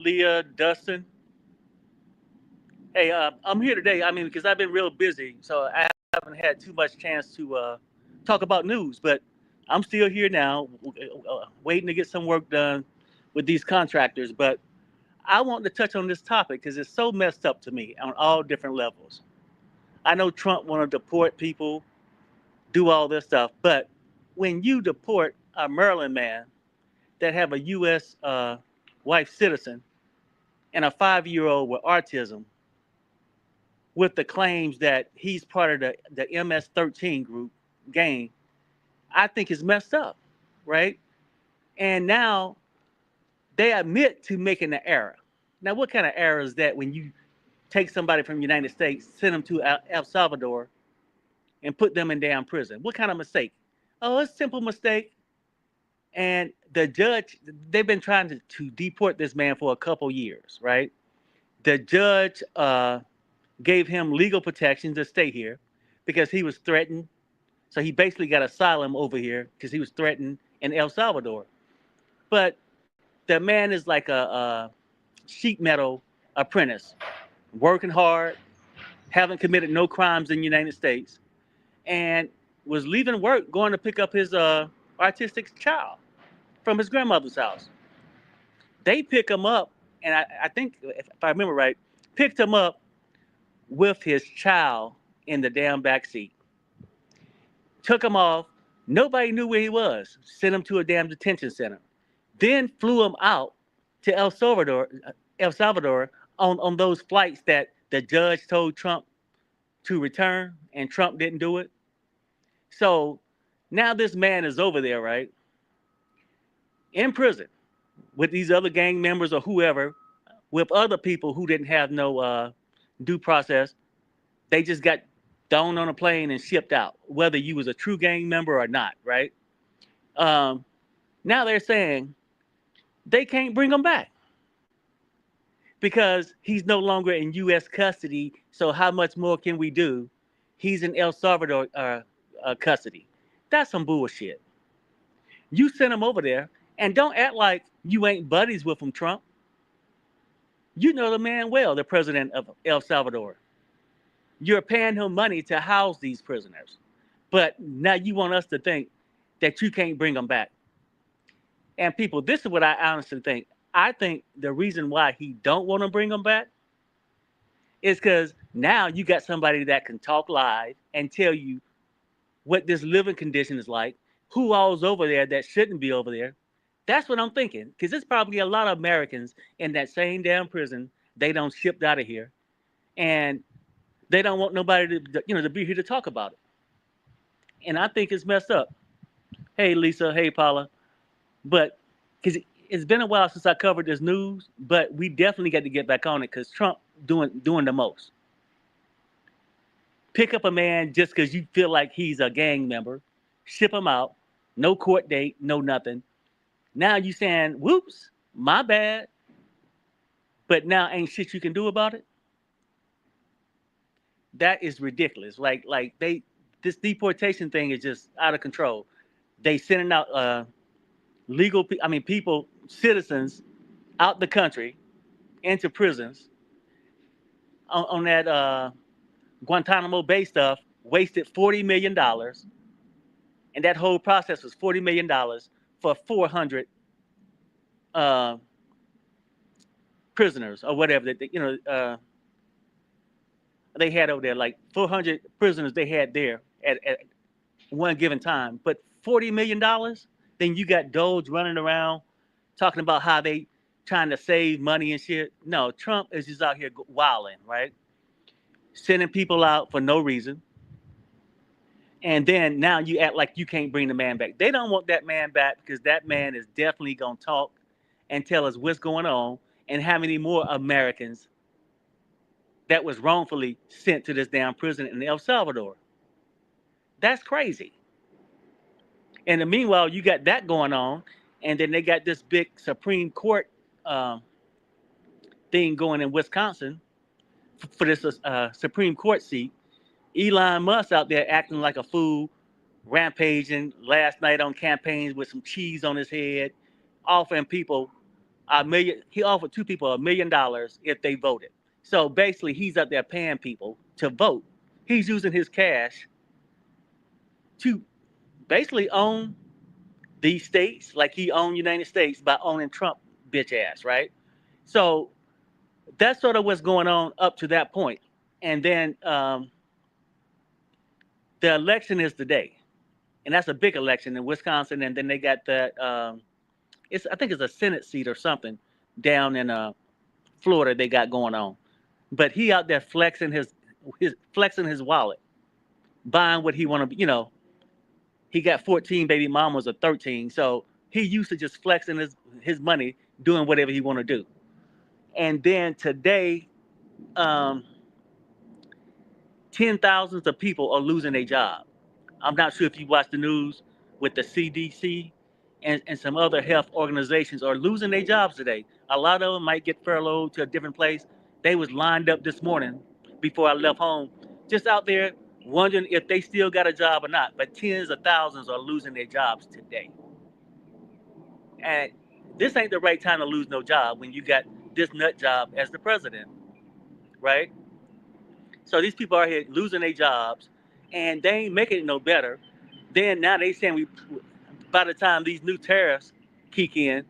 Leah, Dustin. Hey, I'm here today. I mean, because I've been real busy, so I haven't had too much chance to talk about news. But I'm still here now, waiting to get some work done with these contractors. But I want to touch on this topic because it's so messed up to me on all different levels. I know Trump want to deport people, do all this stuff, but when you deport a Maryland man that have a U.S. Wife citizen and a 5-year-old with autism with the claims that he's part of the MS-13 group gang, I think is messed up, right? And now they admit to making an error. Now, what kind of error is that when you take somebody from the United States, send them to El Salvador, and put them in damn prison? What kind of mistake? Oh, it's a simple mistake. And the judge, they've been trying to deport this man for a couple years, right? The judge gave him legal protection to stay here because he was threatened. So he basically got asylum over here because he was threatened in El Salvador. But the man is like a sheet metal apprentice, working hard, haven't committed no crimes in the United States, and was leaving work going to pick up his autistic child from his grandmother's house. They pick him up, and I think, if I remember right, picked him up with his child in the damn back seat. Took him off. Nobody knew where he was. Sent him to a damn detention center. Then flew him out to El Salvador on those flights that the judge told Trump to return, and Trump didn't do it. So now this man is over there, right, in prison with these other gang members or whoever, with other people who didn't have no due process. They just got thrown on a plane and shipped out, whether you was a true gang member or not, right? Um, Now they're saying they can't bring him back because he's no longer in U.S. custody. So how much more can we do? He's in El Salvador custody. That's some bullshit. You send him over there and don't act like you ain't buddies with him, Trump. You know the man well, the president of El Salvador. You're paying him money to house these prisoners. But now you want us to think that you can't bring them back. And people, this is what I honestly think. I think the reason why he don't want to bring them back is because now you got somebody that can talk live and tell you what this living condition is like, who all's over there that shouldn't be over there. That's what I'm thinking. Because there's probably a lot of Americans in that same damn prison. They don't shipped out of here. And they don't want nobody to be here to talk about it. And I think it's messed up. Hey, Lisa. Hey, Paula. But because it's been a while since I covered this news, but we definitely got to get back on it because Trump doing the most. Pick up a man just because you feel like he's a gang member, ship him out, no court date, no nothing. Now you saying, "Whoops, my bad," but now ain't shit you can do about it. That is ridiculous. Like this deportation thing is just out of control. They sending out people, citizens out the country into prisons on that Guantanamo Bay stuff, wasted $40 million, and that whole process was $40 million for 400 uh, prisoners or whatever they had over there, like 400 prisoners they had there at one given time. But $40 million, then you got Doge running around talking about how they trying to save money and shit. No, Trump is just out here wilding, right? Sending people out for no reason. And then now you act like you can't bring the man back. They don't want that man back because that man is definitely going to talk and tell us what's going on and how many more Americans that was wrongfully sent to this damn prison in El Salvador. That's crazy. And in the meanwhile, you got that going on, and then they got this big Supreme Court um, thing going in Wisconsin for this Supreme Court seat. Elon Musk out there acting like a fool, rampaging last night on campaigns with some cheese on his head, offering people a million. He offered two people $1 million if they voted. So basically, he's up there paying people to vote. He's using his cash to basically own these states like he owned United States by owning Trump bitch ass, right? So that's sort of what's going on up to that point. And then the election is today, and that's a big election in Wisconsin. And then they got that it's I think it's a Senate seat or something down in Florida they got going on. But he out there flexing his wallet, buying what he want to, he got 14 baby mamas or 13. So he used to just flexing his money, doing whatever he want to do. And then today, um, 10 thousands of people are losing their job. I'm not sure if you watch the news with the CDC and some other health organizations are losing their jobs today. A lot of them might get furloughed to a different place. They was lined up this morning before I left home, just out there wondering if they still got a job or not. But tens of thousands are losing their jobs today. And this ain't the right time to lose no job when you got this nut job as the president, right? So these people are here losing their jobs, and they ain't making it no better. Then now they saying by the time these new tariffs kick in,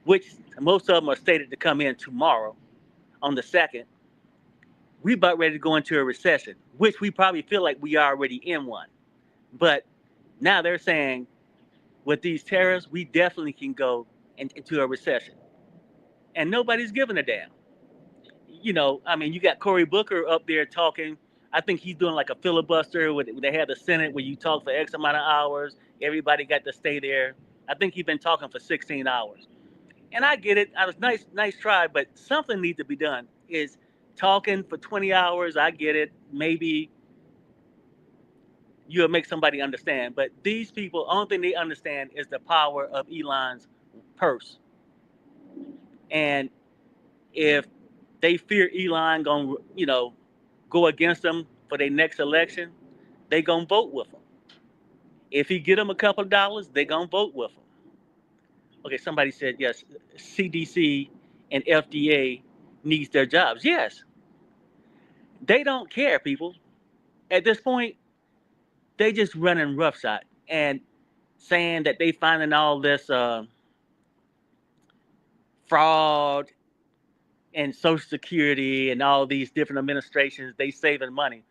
which most of them are stated to come in tomorrow on the 2nd, we about ready to go into a recession, which we probably feel like we are already in one. But now they're saying with these tariffs, we definitely can go into a recession, and nobody's giving a damn. I mean, you got Cory Booker up there talking. I think he's doing like a filibuster where they had the Senate where you talk for X amount of hours. Everybody got to stay there. I think he's been talking for 16 hours. And I get it. I was nice try, but something needs to be done. Is talking for 20 hours. I get it. Maybe you'll make somebody understand. But these people, only thing they understand is the power of Elon's purse. And if they fear Elon gonna, go against them for their next election, they gonna vote with him. If he get them a couple of dollars, they gonna vote with him. Okay, somebody said yes. CDC and FDA needs their jobs. Yes, they don't care, people. At this point, they just running roughshod and saying that they finding all this fraud and Social Security and all these different administrations. They saving money.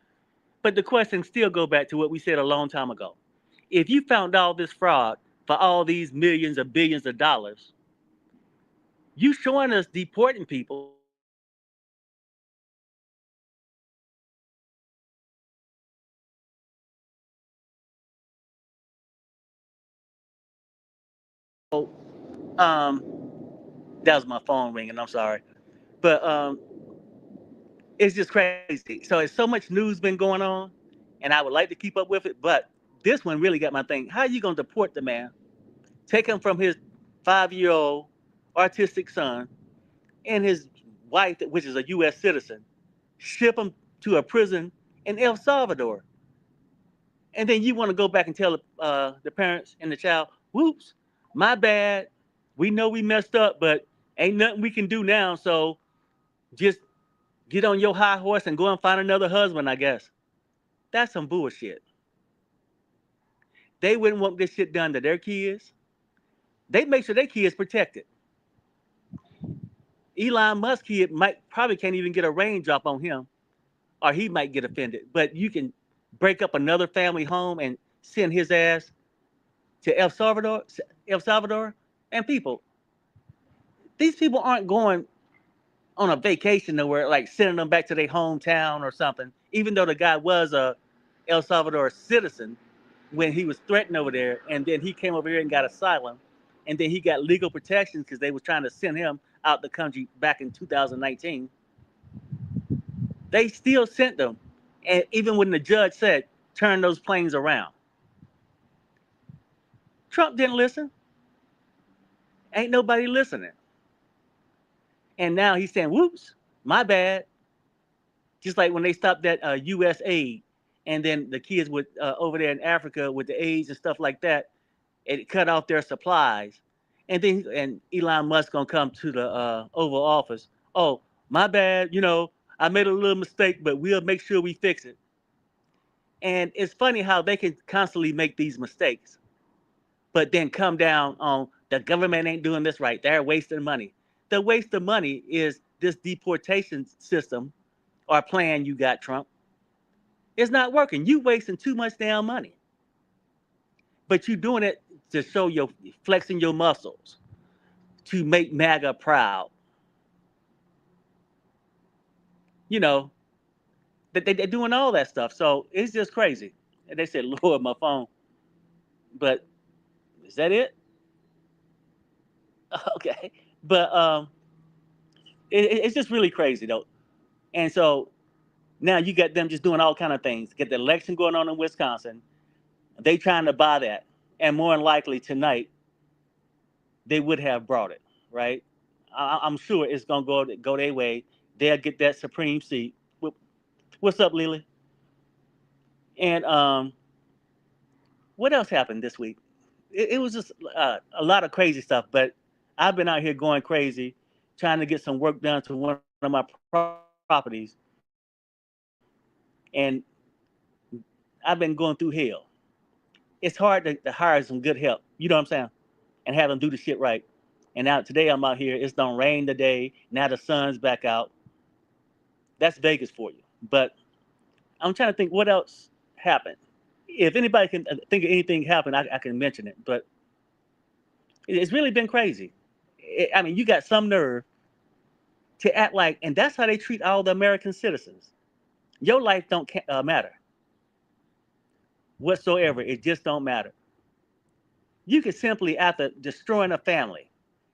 But the question still go back to what we said a long time ago. If you found all this fraud for all these millions or billions of dollars, you showing us deporting people um that was my phone ringing, I'm sorry. But it's just crazy. So it's so much news been going on, and I would like to keep up with it, but this one really got my thing. How are you gonna deport the man, take him from his 5-year-old autistic son and his wife, which is a U.S. citizen, ship him to a prison in El Salvador, and then you want to go back and tell the parents and the child, "Whoops, my bad. We know we messed up, but ain't nothing we can do now. So just get on your high horse and go and find another husband, I guess." That's some bullshit. They wouldn't want this shit done to their kids. They make sure their kids protected. Elon Musk kid might probably can't even get a raindrop on him, or he might get offended. But you can break up another family home and send his ass to El Salvador, and people. These people aren't going on a vacation nowhere, like sending them back to their hometown or something. Even though the guy was a El Salvador citizen when he was threatened over there, and then he came over here and got asylum, and then he got legal protections because they were trying to send him out the country back in 2019. They still sent them, and even when the judge said turn those planes around, Trump didn't listen. Ain't nobody listening. And now he's saying, "Whoops, my bad." Just like when they stopped that U.S. aid, and then the kids over there in Africa with the AIDS and stuff like that, it cut off their supplies. And Elon Musk gonna come to the Oval Office. Oh, my bad. I made a little mistake, but we'll make sure we fix it. And it's funny how they can constantly make these mistakes, but then come down on the government ain't doing this right. They're wasting money. The waste of money is this deportation system or plan you got, Trump. It's not working. You wasting too much damn money, but you doing it to show your flexing your muscles to make MAGA proud. You know, they're doing all that stuff. So it's just crazy. And they said, Lord, my phone. But is that it? Okay. But it's just really crazy though. And so now you got them just doing all kind of things. Get the election going on in Wisconsin. They trying to buy that. And more than likely tonight, they would have brought it, right? I'm sure it's gonna go their way. They'll get that supreme seat. What's up, Lily? And what else happened this week? It was just a lot of crazy stuff. But I've been out here going crazy, trying to get some work done to one of my properties, and I've been going through hell. It's hard to hire some good help. You know what I'm saying? And have them do the shit right. And now today I'm out here. It's done rain today. Now the sun's back out. That's Vegas for you. But I'm trying to think what else happened. If anybody can think of anything happened, I can mention it. But it's really been crazy. I mean, you got some nerve to act like, and that's how they treat all the American citizens. Your life don't matter whatsoever. It just don't matter. You could simply, after destroying a family,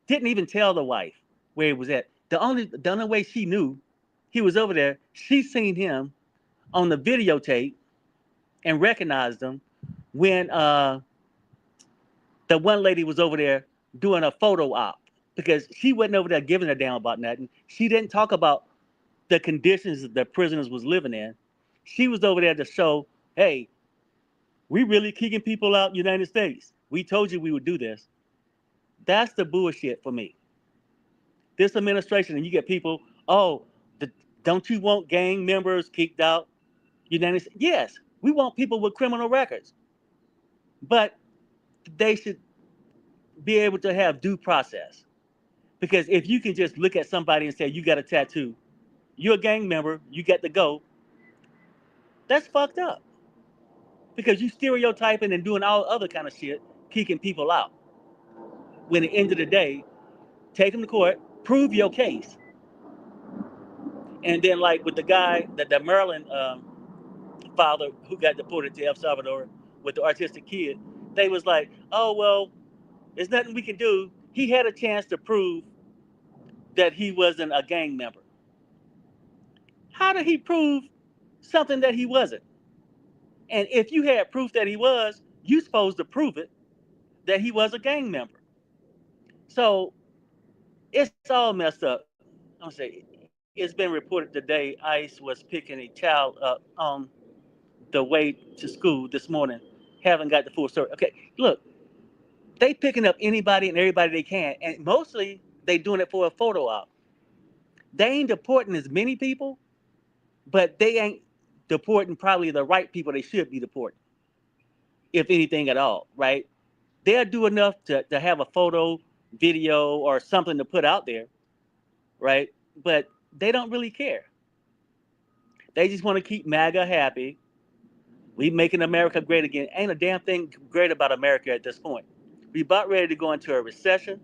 didn't even tell the wife where he was at. The only way she knew he was over there, she seen him on the videotape and recognized him when the one lady was over there doing a photo op because she wasn't over there giving a damn about nothing. She didn't talk about the conditions that the prisoners was living in. She was over there to show, hey, we really kicking people out in the United States. We told you we would do this. That's the bullshit for me. This administration, and you get people, oh, don't you want gang members kicked out? United States? Yes, we want people with criminal records, but they should be able to have due process. Because if you can just look at somebody and say you got a tattoo, you're a gang member, you get to go. That's fucked up. Because you stereotyping and doing all other kind of shit, kicking people out. When at the end of the day, take them to court, prove your case, and then like with the guy, the Maryland father who got deported to El Salvador with the autistic kid, they was like, oh well, there's nothing we can do. He had a chance to prove that he wasn't a gang member. How did he prove something that he wasn't? And if you had proof that he was, you supposed to prove it that he was a gang member. So it's all messed up. I'm gonna say it's been reported today ICE was picking a child up on the way to school this morning. Haven't got the full story. Okay, look, they picking up anybody and everybody they can, and mostly they doing it for a photo op. They ain't deporting as many people, but they ain't deporting probably the right people they should be deporting, if anything at all, right? They'll do enough to have a photo, video, or something to put out there, right? But they don't really care. They just want to keep MAGA happy. We making America great again. Ain't a damn thing great about America at this point. We about ready to go into a recession.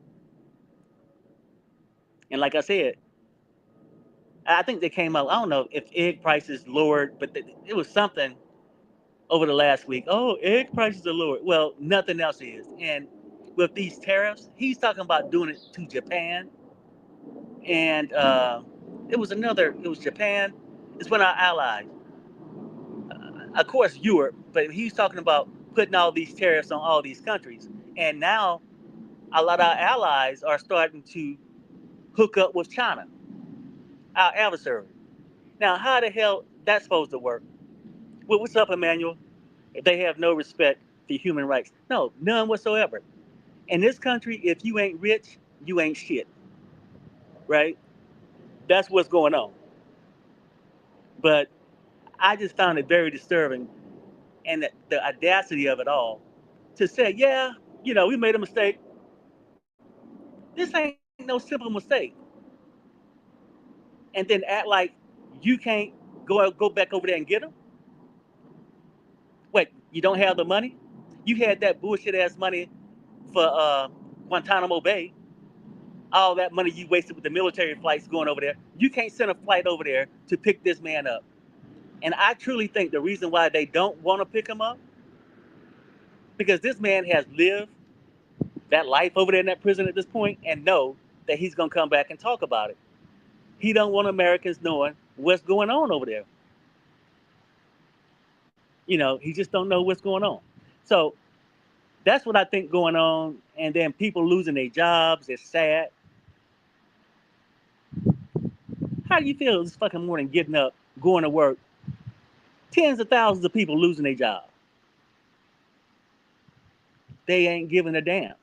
And like I said, I think they came out, I don't know if egg prices lowered, but it was something over the last week. Oh, egg prices are lowered. Well, nothing else is. And with these tariffs, he's talking about doing it to Japan. And it was Japan. It's one of our allies. Of course, Europe, but he's talking about putting all these tariffs on all these countries. And now a lot of our allies are starting to hook up with China, our adversary. Now, how the hell that's supposed to work? Well, what's up, Emmanuel? If they have no respect for human rights. No, none whatsoever. In this country, if you ain't rich, you ain't shit, right? That's what's going on. But I just found it very disturbing, and the audacity of it all to say, yeah, we made a mistake. This ain't no simple mistake. And then act like you can't go back over there and get them. What, you don't have the money? You had that bullshit ass money for Guantanamo Bay. All that money you wasted with the military flights going over there. You can't send a flight over there to pick this man up. And I truly think the reason why they don't want to pick him up, because this man has lived that life over there in that prison at this point and know that he's gonna come back and talk about it. He don't want Americans knowing what's going on over there. He just don't know what's going on. So that's what I think going on. And then people losing their jobs. It's sad. How do you feel this fucking morning getting up, going to work? Tens of thousands of people losing their job. They ain't giving a damn.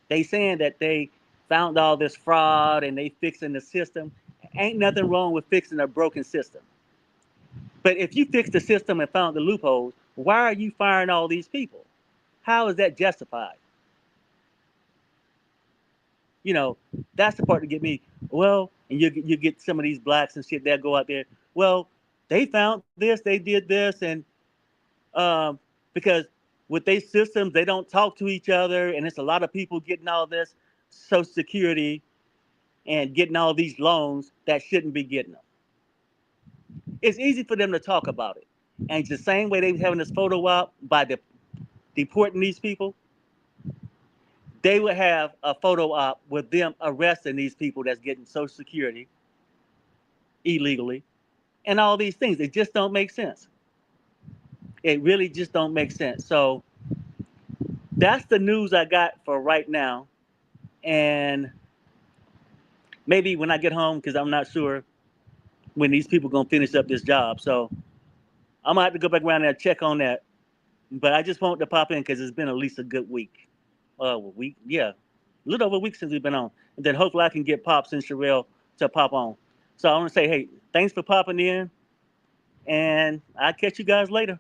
They saying that they found all this fraud and they fixing the system. Ain't nothing wrong with fixing a broken system. But if you fix the system and found the loopholes, why are you firing all these people? How is that justified? That's the part to get me. Well, and you get some of these blacks and shit that go out there. Well, they found this, they did this, and because with their systems, they don't talk to each other, and it's a lot of people getting all this Social Security and getting all these loans that shouldn't be getting them. It's easy for them to talk about it. And it's the same way they were having this photo op by deporting these people, they would have a photo op with them arresting these people that's getting Social Security illegally and all these things. It just don't make sense. It really just don't make sense. So that's the news I got for right now. And maybe when I get home, because I'm not sure when these people going to finish up this job. So I'm going to have to go back around there and check on that. But I just wanted to pop in because it's been at least a good week. Yeah. A little over a week since we've been on. And then hopefully I can get Pops and Sherelle to pop on. So I want to say, hey, thanks for popping in. And I'll catch you guys later.